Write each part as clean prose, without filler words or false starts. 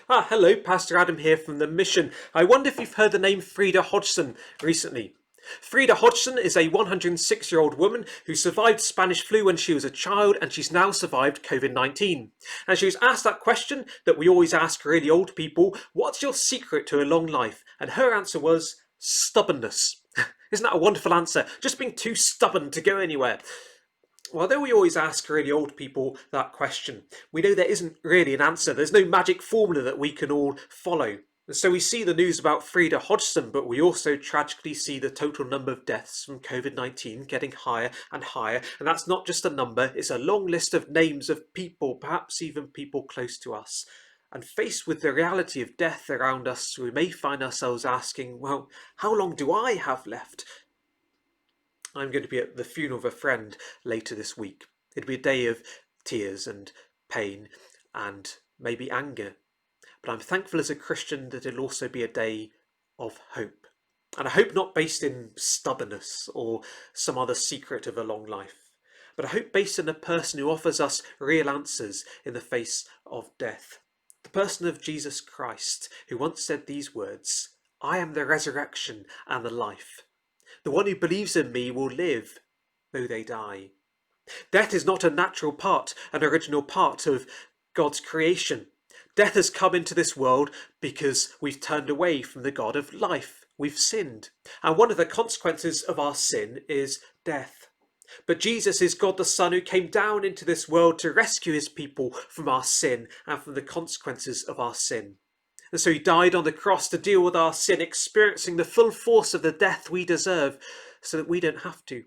Hello, Pastor Adam here from The Mission. I wonder if you've heard the name Frida Hodgson recently. Frida Hodgson is a 106-year-old woman who survived Spanish flu when she was a child, and she's now survived COVID-19. And she was asked that question that we always ask really old people, what's your secret to a long life? And her answer was stubbornness. Isn't that a wonderful answer? Just being too stubborn to go anywhere. Although we always ask really old people that question, we know there isn't really an answer. There's no magic formula that we can all follow. And so we see the news about Frida Hodgson, but we also tragically see the total number of deaths from COVID-19 getting higher and higher. And that's not just a number, it's a long list of names of people, perhaps even people close to us. And faced with the reality of death around us, we may find ourselves asking, well, how long do I have left? I'm going to be at the funeral of a friend later this week. It'll be a day of tears and pain and maybe anger. But I'm thankful as a Christian that it'll also be a day of hope. And a hope not based in stubbornness or some other secret of a long life, but a hope based in a person who offers us real answers in the face of death. The person of Jesus Christ, who once said these words, "I am the resurrection and the life. The one who believes in me will live, though they die." Death is not a natural part, an original part of God's creation. Death has come into this world because we've turned away from the God of life. We've sinned. And one of the consequences of our sin is death. But Jesus is God the Son who came down into this world to rescue his people from our sin and from the consequences of our sin. And so he died on the cross to deal with our sin, experiencing the full force of the death we deserve so that we don't have to. And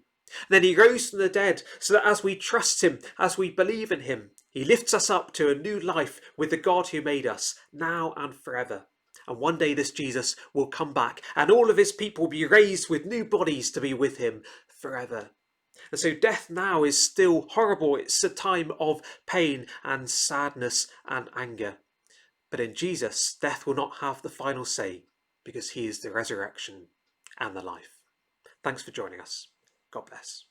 then he rose from the dead so that as we trust him, as we believe in him, he lifts us up to a new life with the God who made us, now and forever. And one day this Jesus will come back and all of his people will be raised with new bodies to be with him forever. And so death now is still horrible. It's a time of pain and sadness and anger. But in Jesus, death will not have the final say because he is the resurrection and the life. Thanks for joining us. God bless.